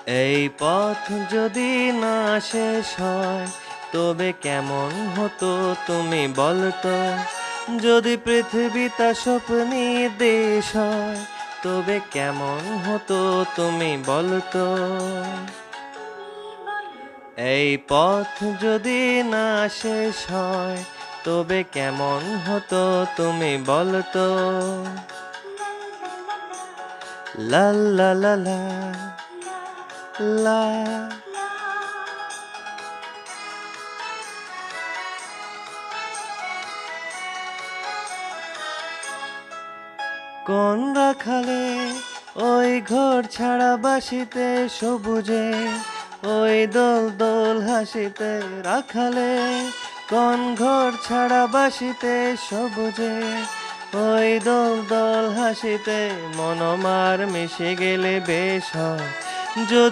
এই পথ যদি না শেষ হয় তবে কেমন হতো তুমি বলতো। যদি পৃথিবীটা স্বপ্নের দেশ হয় তবে কেমন হতো তুমি বলতো। এই পথ যদি না শেষ হয় তবে কেমন হতো তুমি বলতো। লা লা লা লা লা। কোন রাখালে ওই ঘর ছাড়া বাসিতে সবুজে, ওই দোল দোল হাসিতে রাখালে। কোন ঘর ছাড়া বাসিতে সবুজে, ওই দোল দোল হাসিতে মনমার মিশে গেলে বেশ হয়।